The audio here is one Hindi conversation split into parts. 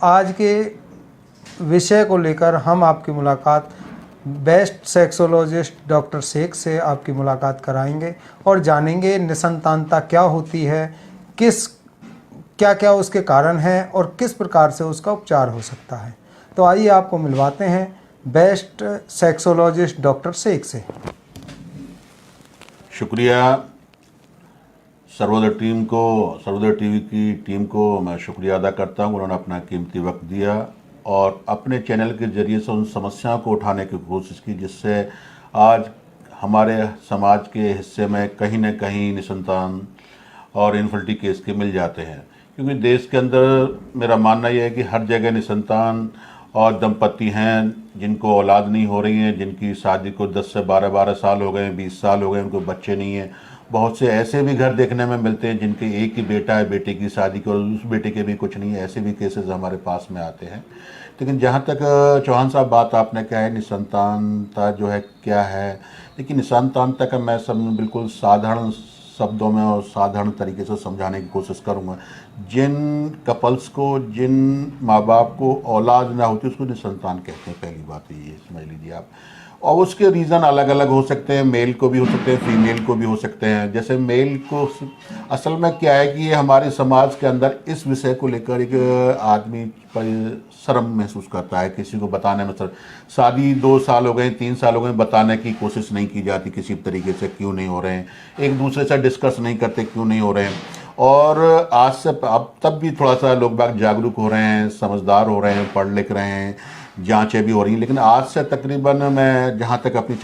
आज के विषय को लेकर हम आपकी मुलाकात बेस्ट सेक्सोलॉजिस्ट डॉक्टर शेख से आपकी मुलाकात कराएंगे और जानेंगे निसंतानता क्या होती है, क्या क्या उसके कारण हैं और किस प्रकार से उसका उपचार हो सकता है। तो आइए आपको मिलवाते हैं बेस्ट सेक्सोलॉजिस्ट डॉक्टर शेख से। शुक्रिया सर्वोदय टीवी की टीम को मैं शुक्रिया अदा करता हूँ। उन्होंने अपना कीमती वक्त दिया और अपने चैनल के जरिए से उन समस्याओं को उठाने की कोशिश की जिससे आज हमारे समाज के हिस्से में कहीं न कहीं निसंतान और इनफर्टिलिटी केस के मिल जाते हैं। क्योंकि देश के अंदर मेरा मानना यह है कि हर जगह निसंतान और दंपति हैं जिनको औलाद नहीं हो रही हैं, जिनकी शादी को 10 से 12 साल हो गए, 20 साल हो गए, उनको बच्चे नहीं हैं। बहुत से ऐसे भी घर देखने में मिलते हैं जिनके एक ही बेटा है, बेटे की शादी की और उस बेटे के भी कुछ नहीं है। ऐसे भी केसेस हमारे पास में आते हैं। लेकिन जहाँ तक चौहान साहब बात आपने कहा है निसंतानता जो है क्या है, लेकिन निसंतानता का मैं बिल्कुल साधारण शब्दों में और साधारण तरीके से समझाने की कोशिश करूँगा। जिन कपल्स को, जिन माँ बाप को औलाद ना होती उसको निसंतान कहते हैं। पहली बात ये समझ लीजिए आप। और उसके रीज़न अलग अलग हो सकते हैं, मेल को भी हो सकते हैं, फीमेल को भी हो सकते हैं। जैसे मेल को असल में क्या है कि ये हमारे समाज के अंदर इस विषय को लेकर एक आदमी पर शर्म महसूस करता है, किसी को बताने में शादी 2 साल हो गए, 3 साल हो गए, बताने की कोशिश नहीं की जाती किसी तरीके से, क्यों नहीं हो रहे हैं, एक दूसरे से डिस्कस नहीं करते क्यों नहीं हो रहे हैं। और आज से अब तब भी थोड़ा सा लोग बाग जागरूक हो रहे हैं, समझदार हो रहे हैं, पढ़ लिख रहे हैं, जांचें भी हो रही हैं। लेकिन आज से तकरीबन मैं जहाँ तक अपनी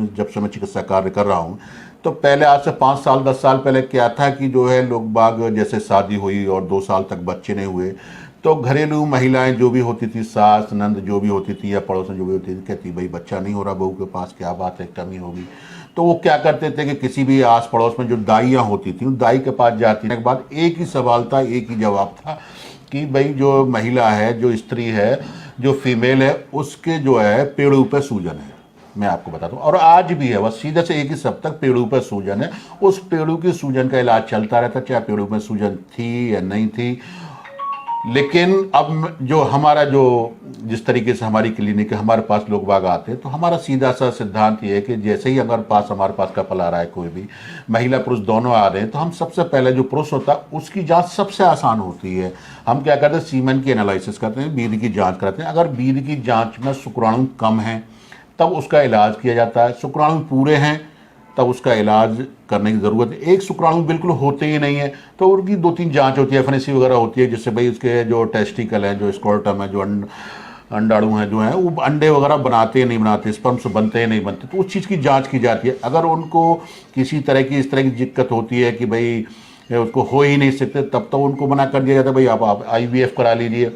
जब से मैं चिकित्सा कार्य कर रहा हूँ, तो पहले आज से 5 साल 10 साल पहले क्या था कि जो है लोग बाग जैसे शादी हुई और 2 साल तक बच्चे नहीं हुए तो घरेलू महिलाएं जो भी होती थी, सास नंद जो भी होती थी या पड़ोस में जो भी होती थी, कहती भाई बच्चा नहीं हो रहा बहू के पास, क्या बात है, कमी होगी। तो वो क्या करते थे कि किसी भी आस पड़ोस में जो दाइयाँ होती थी उन दाई के पास जाती के बाद एक ही सवाल था, एक ही जवाब था कि भाई जो महिला है, जो स्त्री है, जो फीमेल है, उसके जो है पेड़ों पे सूजन है। मैं आपको बताता हूँ और आज भी है, बस सीधे से एक ही शब्द तक पेड़ों पे सूजन है। उस पेड़ों की सूजन का इलाज चलता रहता, चाहे पेड़ों में सूजन थी या नहीं थी। लेकिन अब जो हमारा जिस तरीके से हमारी क्लिनिक है, हमारे पास लोग बाग आते हैं, तो हमारा सीधा सा सिद्धांत ये है कि जैसे ही हमारे पास कपल आ रहा है, कोई भी महिला पुरुष दोनों आ रहे हैं, तो हम सबसे पहले जो पुरुष होता है उसकी जांच सबसे आसान होती है। हम क्या करते हैं, सीमेन की एनालिसिस करते हैं, वीर्य की जांच कराते हैं। अगर वीर्य की जांच में शुक्राणु कम है तब उसका इलाज किया जाता है, शुक्राणु पूरे हैं तब उसका इलाज करने की ज़रूरत है। एक शुक्राणु बिल्कुल होते ही नहीं है तो उनकी 2-3 जांच होती है, एफएनएसी वगैरह होती है, जिससे भाई उसके जो टेस्टिकल है, जो स्क्रोटम है, जो अंडाणु हैं जो हैं वो अंडे वगैरह बनाते हैं नहीं बनाते, स्पर्म्स बनते हैं नहीं बनते, तो उस चीज़ की जांच की जाती है। अगर उनको किसी तरह की इस तरह की दिक्कत होती है कि भाई उसको हो ही नहीं सकते, तब तो उनको मना कर दिया जाता है भाई आप IVF करा लीजिए।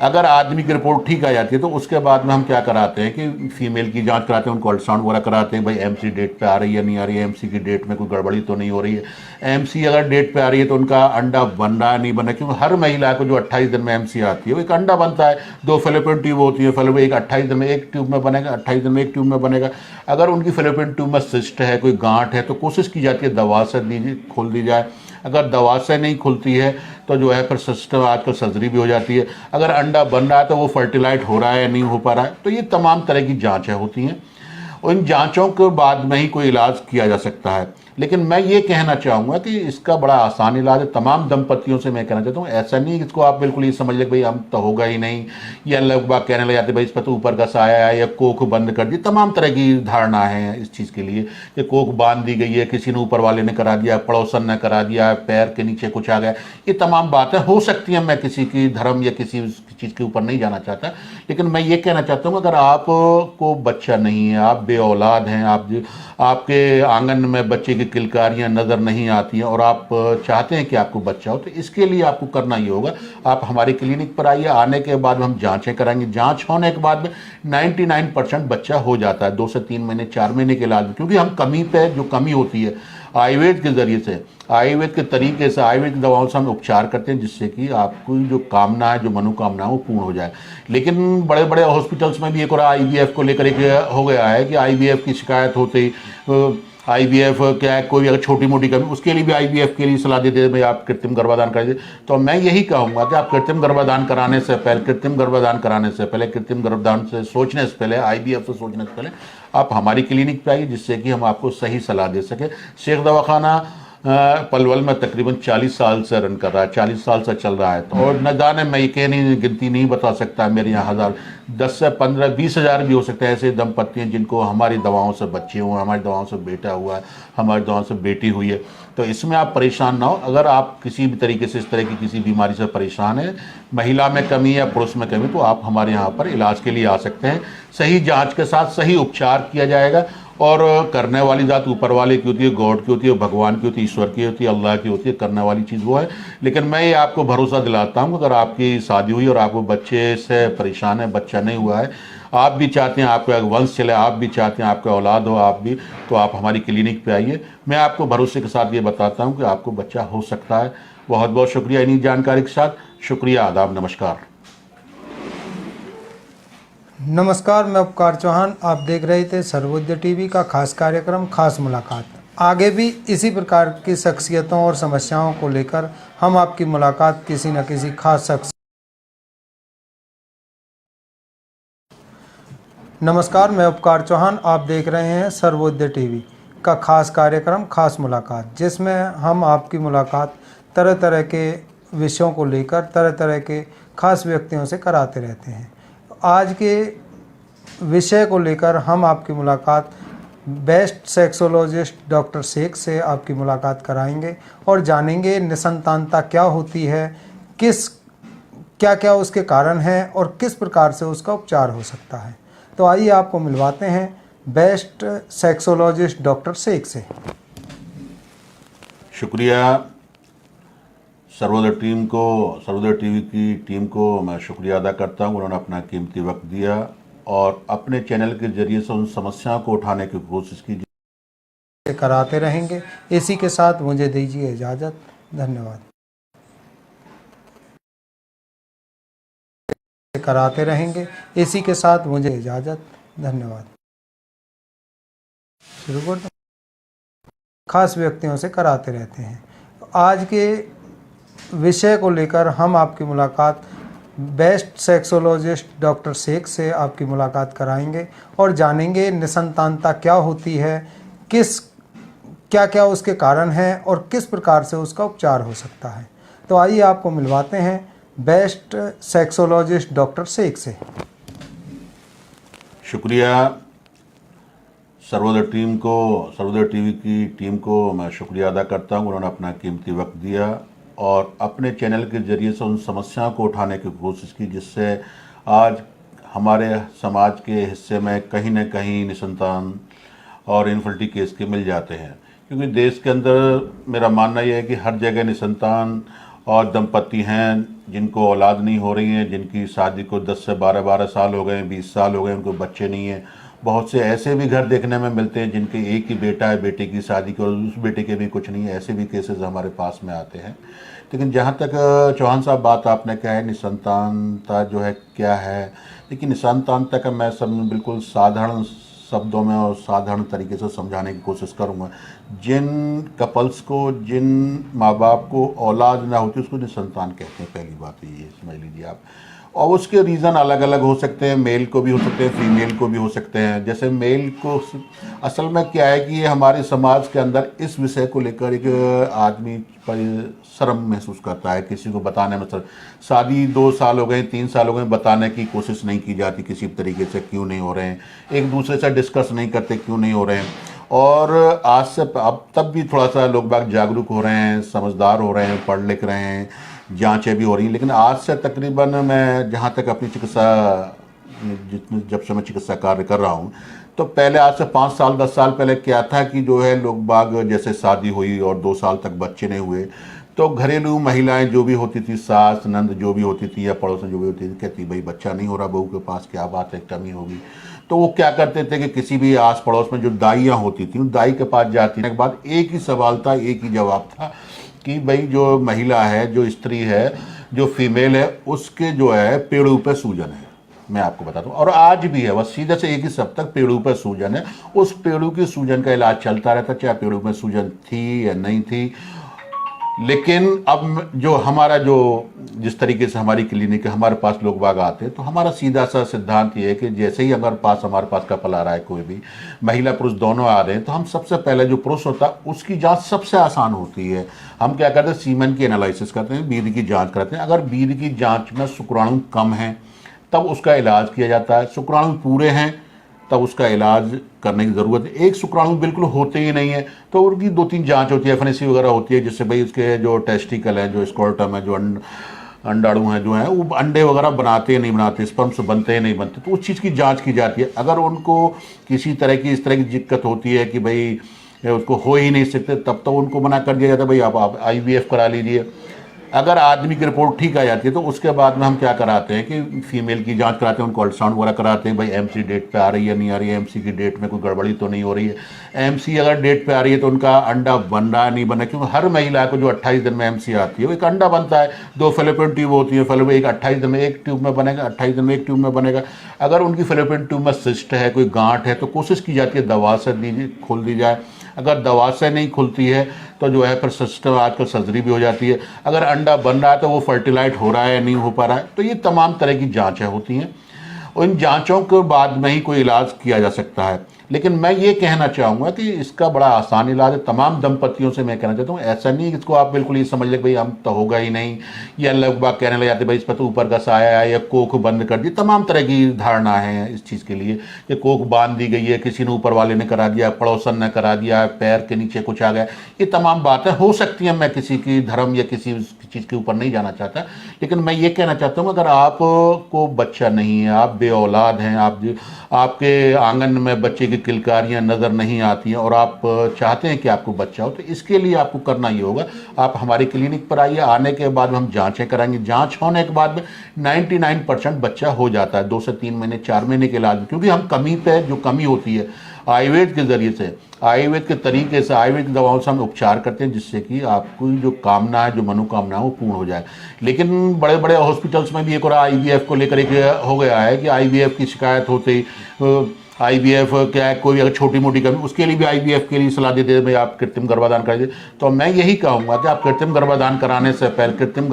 अगर आदमी की रिपोर्ट ठीक आ जाती है तो उसके बाद में हम क्या कराते हैं कि फीमेल की जांच कराते हैं, उनको अल्ट्रासाउंड वगैरह कराते हैं, भाई MC डेट पे आ रही है नहीं आ रही है, MC की डेट में कोई गड़बड़ी तो नहीं हो रही है। MC अगर डेट पे आ रही है तो उनका अंडा बन रहा है नहीं बन रहा है, क्योंकि हर महिला को जो 28 दिन में MC आती है वो एक अंडा बनता है, 2 फेलोपियन ट्यूब होती है, एक 28 दिन में एक ट्यूब में बनेगा, 28 दिन में एक ट्यूब में बनेगा। अगर उनकी फेलोपियन ट्यूब में सिस्ट है, कोई गांठ है, तो कोशिश की जाती है दवा से खोल दी जाए। अगर दवा से नहीं खुलती है तो जो है फिर सिस्टम आजकल सर्जरी भी हो जाती है। अगर अंडा बन रहा है तो वो फर्टिलाइट हो रहा है या नहीं हो पा रहा है, तो ये तमाम तरह की जांचें होती हैं और इन जांचों के बाद में ही कोई इलाज किया जा सकता है। लेकिन मैं ये कहना चाहूँगा कि इसका बड़ा आसान इलाज है। तमाम दंपतियों से मैं कहना चाहता हूँ, ऐसा नहीं इसको आप बिल्कुल ये समझ ले भाई हम तो होगा ही नहीं, या लोग बात कहने लग जाते भाई इस पर तो ऊपर का साया है या कोख बंद कर दी। तमाम तरह की धारणा है इस चीज़ के लिए कि कोख बांध दी गई है, किसी ने ऊपर वाले ने करा दिया, पड़ोसन ने करा दिया, पैर के नीचे कुछ आ गया, ये तमाम बातें हो सकती हैं। मैं किसी की धर्म या किसी चीज़ के ऊपर नहीं जाना चाहता, लेकिन मैं ये कहना चाहता हूँ अगर आपको बच्चा नहीं है, आप बे औलाद हैं, आपके आंगन में बच्चे की किलकारियां नज़र नहीं आती हैं और आप चाहते हैं कि आपको बच्चा हो, तो इसके लिए आपको करना ये होगा, आप हमारी क्लिनिक पर आइए। आने के बाद हम जांचें कराएंगे, जांच होने के बाद में 99% बच्चा हो जाता है 2 से 3 महीने 4 महीने के इलाज में। क्योंकि हम कमी पे जो कमी होती है आयुर्वेद के ज़रिए से, आयुर्वेद के तरीके से, आयुर्वेद की दवाओं से हम उपचार करते हैं जिससे कि आपको जो कामना है, जो मनोकामना है वो पूर्ण हो जाए। लेकिन बड़े बड़े हॉस्पिटल्स में भी एक और IVF को लेकर एक हो गया है कि IVF की शिकायत होते ही IVF क्या है, कोई अगर छोटी मोटी कमी उसके लिए भी IVF के लिए सलाह देते हैं भाई आप कृत्रिम गर्भाधान करिए। तो मैं यही कहूँगा कि आप कृत्रिम गर्भाधान कराने से पहले, कृत्रिम गर्भाधान से सोचने से पहले, IVF से सोचने से पहले आप हमारी क्लिनिक पे आइए, जिससे कि हम आपको सही सलाह दे सकें। शेख दवाखाना पलवल में तकरीबन 40 साल से रन कर रहा है, 40 साल से चल रहा है। तो और न जाने मैं ये नहीं गिनती नहीं बता सकता, मेरे यहाँ 10 से 15 20 हज़ार भी हो सकते हैं ऐसे दंपत्ति हैं जिनको हमारी दवाओं से बच्चे हुए, हमारी दवाओं से बेटा हुआ है, हमारी दवाओं से बेटी हुई है। तो इसमें आप परेशान ना हो। अगर आप किसी भी तरीके से इस तरह की किसी बीमारी से परेशान है, महिला में कमी या पुरुष में कमी, तो आप हमारे यहाँ पर इलाज के लिए आ सकते हैं। सही जाँच के साथ सही उपचार किया जाएगा। और करने वाली ज़ात ऊपर वाले की होती है, गॉड की होती है, भगवान की होती है, ईश्वर की होती है, अल्लाह की होती है। करने वाली चीज़ वो है। लेकिन मैं ये आपको भरोसा दिलाता हूँ, अगर आपकी शादी हुई और आपको बच्चे से परेशान है, बच्चा नहीं हुआ है, आप भी चाहते हैं आपका वंश चले, आप भी चाहते हैं आपका औलाद हो, आप भी, तो आप हमारी क्लिनिक पे आइए। मैं आपको भरोसे के साथ ये बताता हूँ कि आपको बच्चा हो सकता है। बहुत बहुत शुक्रिया इन्हीं जानकारी के साथ। शुक्रिया, आदाब, नमस्कार। नमस्कार, मैं उपकार चौहान। आप देख रहे थे सर्वोदय टीवी का खास कार्यक्रम खास मुलाकात। आगे भी इसी प्रकार की शख्सियतों और समस्याओं को लेकर हम आपकी मुलाकात किसी न किसी खास शख्स। नमस्कार, मैं उपकार चौहान। आप देख रहे हैं सर्वोदय टीवी का खास कार्यक्रम खास मुलाकात, जिसमें हम आपकी मुलाकात तरह तरह के विषयों को लेकर तरह तरह के खास व्यक्तियों से कराते रहते हैं। आज के विषय को लेकर हम आपकी मुलाकात बेस्ट सेक्सोलॉजिस्ट डॉक्टर शेख से आपकी मुलाकात कराएंगे और जानेंगे निसंतानता क्या होती है, क्या क्या उसके कारण हैं और किस प्रकार से उसका उपचार हो सकता है। तो आइए आपको मिलवाते हैं बेस्ट सेक्सोलॉजिस्ट डॉक्टर शेख से। शुक्रिया सर्वोदय टीवी की टीम को मैं शुक्रिया अदा करता हूँ। उन्होंने अपना कीमती वक्त दिया और अपने चैनल के जरिए से उन समस्याओं को उठाने की कोशिश की। कराते रहेंगे। इसी के साथ मुझे दीजिए इजाज़त। धन्यवाद। कराते रहेंगे। इसी के साथ मुझे इजाज़त। धन्यवाद। शुरू कर दो। खास व्यक्तियों से कराते रहते हैं। आज के विषय को लेकर हम आपकी मुलाकात बेस्ट सेक्सोलॉजिस्ट डॉक्टर शेख से आपकी मुलाकात कराएंगे और जानेंगे निसंतानता क्या होती है, क्या क्या उसके कारण हैं और किस प्रकार से उसका उपचार हो सकता है। तो आइए आपको मिलवाते हैं बेस्ट सेक्सोलॉजिस्ट डॉक्टर शेख से। शुक्रिया सर्वोदय टीवी की टीम को मैं शुक्रिया अदा करता हूँ। उन्होंने अपना कीमती वक्त दिया और अपने चैनल के जरिए से उन समस्याओं को उठाने की कोशिश की, जिससे आज हमारे समाज के हिस्से में कहीं न कहीं निसंतान और इनफर्टिलिटी केस के मिल जाते हैं। क्योंकि देश के अंदर मेरा मानना यह है कि हर जगह निसंतान और दंपत्ति हैं जिनको औलाद नहीं हो रही है, जिनकी शादी को 10 से 12 साल हो गए, 20 साल हो गए, उनको बच्चे नहीं हैं। बहुत से ऐसे भी घर देखने में मिलते हैं जिनके एक ही बेटा है, बेटे की शादी को उस बेटे के भी कुछ नहीं है। ऐसे भी केसेस हमारे पास में आते हैं। लेकिन जहाँ तक चौहान साहब बात आपने कहा है निसंतानता जो है क्या है, लेकिन निसंतानता का मैं सब बिल्कुल साधारण शब्दों में और साधारण तरीके से समझाने की कोशिश करूँगा। जिन कपल्स को, जिन माँ बाप को औलाद ना होती उसको निसंतान कहते हैं। पहली बात ये समझ लीजिए आप। और उसके रीज़न अलग अलग हो सकते हैं, मेल को भी हो सकते हैं, फीमेल को भी हो सकते हैं। जैसे मेल को असल में क्या है कि ये हमारे समाज के अंदर इस विषय को लेकर एक आदमी पर शर्म महसूस करता है, किसी को बताने में शादी 2 साल हो गए, 3 साल हो गए, बताने की कोशिश नहीं की जाती किसी तरीके से, क्यों नहीं हो रहे हैं, एक दूसरे से डिस्कस नहीं करते क्यों नहीं हो रहे हैं। और आज से अब तब भी थोड़ा सा लोग बाग जागरूक हो रहे हैं, समझदार हो रहे हैं, पढ़ लिख रहे हैं, जांचें भी हो रही हैं। लेकिन आज से तकरीबन मैं जहाँ तक अपनी जब से मैं चिकित्सा कार्य कर रहा हूँ, तो पहले आज से 5 साल 10 साल पहले क्या था कि जो है लोग बाग जैसे शादी हुई और 2 साल तक बच्चे नहीं हुए, तो घरेलू महिलाएं जो भी होती थी, सास नंद जो भी होती थी या पड़ोसन जो भी होती थी, कहती भाई बच्चा नहीं हो रहा बहू के पास, क्या बात है, कमी होगी। तो वो क्या करते थे कि किसी भी आस पड़ोस में जो दाइयाँ होती थी उन दाई के पास जाती के बाद एक ही सवाल था, एक ही जवाब था कि भाई जो महिला है, जो स्त्री है, जो फीमेल है, उसके जो है पेड़ों पे सूजन है। मैं आपको बताता हूँ। और आज भी है, बस सीधे से एक ही सब तक पेड़ों पर सूजन है, उस पेड़ों की सूजन का इलाज चलता रहता, चाहे पेड़ों में सूजन थी या नहीं थी। लेकिन अब जो हमारा जो जिस तरीके से हमारी क्लिनिक है, हमारे पास लोग बाग आते हैं, तो हमारा सीधा सा सिद्धांत ये है कि जैसे ही हमारे पास कपल आ रहा है, कोई भी महिला पुरुष दोनों आ रहे हैं, तो हम सबसे पहले जो पुरुष होता है उसकी जांच सबसे आसान होती है। हम क्या करते हैं, सीमेन की एनालिसिस करते हैं, बीज की जांच करते हैं। अगर बीज की जांच में शुक्राणु कम है तब उसका इलाज किया जाता है, शुक्राणु पूरे हैं तब उसका इलाज करने की ज़रूरत है। एक शुक्राणु बिल्कुल होते ही नहीं है तो उनकी 2-3 जांच होती है, एफएनएसी वगैरह होती है, जिससे भाई उसके जो टेस्टिकल है, जो स्कोर्टम है, जो अंडाणु हैं, जो हैं वो अंडे वगैरह बनाते हैं नहीं बनाते, स्पर्म्स बनते हैं नहीं बनते, तो उस चीज़ की जांच की जाती है। अगर उनको किसी तरह की इस तरह की दिक्कत होती है कि भाई उसको हो ही नहीं सकते, तब तो उनको मना कर दिया जाता है, भाई आप IVF करा लीजिए। अगर आदमी की रिपोर्ट ठीक आ जाती है तो उसके बाद में हम क्या कराते हैं कि फीमेल की जांच कराते हैं, उनको अल्ट्रासाउंड वगैरह कराते हैं, भाई MC डेट पे आ रही है नहीं आ रही है, MC की डेट में कोई गड़बड़ी तो नहीं हो रही है। MC अगर डेट पे आ रही है तो उनका अंडा बन रहा है नहीं बन रहा है, क्योंकि हर महिला को जो 28 दिन में MC आती है वो एक अंडा बनता है, 2 फेलोपियन ट्यूब होती है, फेलोपियन एक 28 दिन में एक ट्यूब में बनेगा, 28 दिन में एक ट्यूब में बनेगा। अगर उनकी फेलोपियन ट्यूब में सिस्ट है, कोई गांठ है, तो कोशिश की जाती है दवा से खोल दी जाए। अगर दवा से नहीं खुलती है तो जो है फिर सिस्टम आजकल सर्जरी भी हो जाती है। अगर अंडा बन रहा है तो वो फर्टिलाइज हो रहा है या नहीं हो पा रहा है, तो ये तमाम तरह की जांचें होती हैं। उन जांचों के बाद में ही कोई इलाज किया जा सकता है। लेकिन मैं ये कहना चाहूँगा कि इसका बड़ा आसान इलाज है। तमाम दंपतियों से मैं कहना चाहता हूँ, ऐसा नहीं कि इसको आप बिल्कुल ये समझ लें भाई हम तो होगा ही नहीं, या लोग बाग कहने लग जाते भाई इस पर तो ऊपर का साया है या कोख बंद कर दी। तमाम तरह की धारणा है इस चीज़ के लिए कि कोख बांध दी गई है, किसी ने ऊपर वाले ने करा दिया, पड़ोसन ने करा दिया, पैर के नीचे कुछ आ गया, ये तमाम बातें हो सकती हैं। मैं किसी की धर्म या किसी चीज़ के ऊपर नहीं जाना चाहता, लेकिन मैं ये कहना चाहता हूँ अगर आपको बच्चा नहीं है, आप बेऔलाद हैं, आपके आंगन में बच्चे की किलकारियाँ नज़र नहीं आती हैं और आप चाहते हैं कि आपको बच्चा हो, तो इसके लिए आपको करना ये होगा, आप हमारी क्लिनिक पर आइए। आने के बाद हम जांचें कराएंगे, जांच होने के बाद में 99% बच्चा हो जाता है 2 से 3 महीने 4 महीने के इलाज में, क्योंकि हम कमी पे जो कमी होती है आयुर्वेद के ज़रिए से, आयुर्वेद के तरीके से, आयुर्वेद की दवाओं से हम उपचार करते हैं, जिससे कि आपको जो कामना है, जो मनोकामना है वो पूर्ण हो जाए। लेकिन बड़े बड़े हॉस्पिटल्स में भी एक और IVF को लेकर एक हो गया है कि IVF की शिकायत होते IVF क्या है, कोई अगर छोटी मोटी कमी, उसके लिए भी IVF के लिए सलाह देते हैं भाई आप कृत्रिम गर्भाधान करिए। तो मैं यही कहूँगा कि आप कृत्रिम गर्भाधान कराने से पहले, कृत्रिम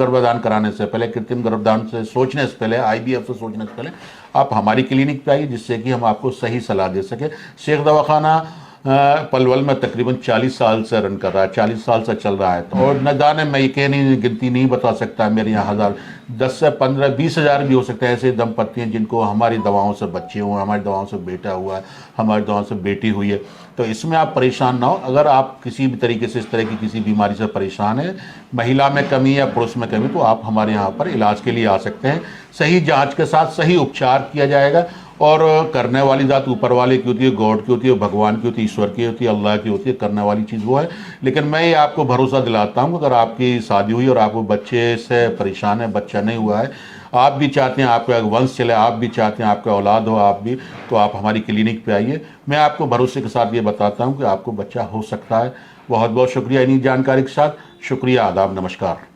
गर्भाधान से सोचने से पहले, IVF से सोचने से पहले आप हमारी क्लिनिक पे आइए, जिससे कि हम आपको सही सलाह दे सकें। शेख दवाखाना पलवल में तकरीबन 40 साल से रन कर रहा है, 40 साल से चल रहा है। तो और न जाने मैं ये गिनती नहीं बता सकता, मेरे यहाँ 10 से 15 20 हज़ार भी हो सकते हैं ऐसे दंपत्ति हैं जिनको हमारी दवाओं से बच्चे हुए, हमारी दवाओं से बेटा हुआ है, हमारी दवाओं से बेटी हुई है। तो इसमें आप परेशान ना हो। अगर आप किसी भी तरीके से इस तरह की किसी बीमारी से परेशान है, महिला में कमी या पुरुष में कमी, तो आप हमारे यहाँ पर इलाज के लिए आ सकते हैं। सही जाँच के साथ सही उपचार किया जाएगा। और करने वाली ज़ात ऊपर वाले की होती है, गॉड की होती है, भगवान की होती है, ईश्वर की होती है, अल्लाह की होती है, करने वाली चीज़ वो है। लेकिन मैं ये आपको भरोसा दिलाता हूँ, अगर आपकी शादी हुई और आपको बच्चे से परेशान है, बच्चा नहीं हुआ है, आप भी चाहते हैं आपका वंश चले, आप भी चाहते हैं आपका औलाद हो, आप भी, तो आप हमारी क्लिनिक पे आइए। मैं आपको भरोसे के साथ ये बताता हूँ कि आपको बच्चा हो सकता है। बहुत बहुत शुक्रिया इन्हीं जानकारी के साथ। शुक्रिया, आदाब, नमस्कार।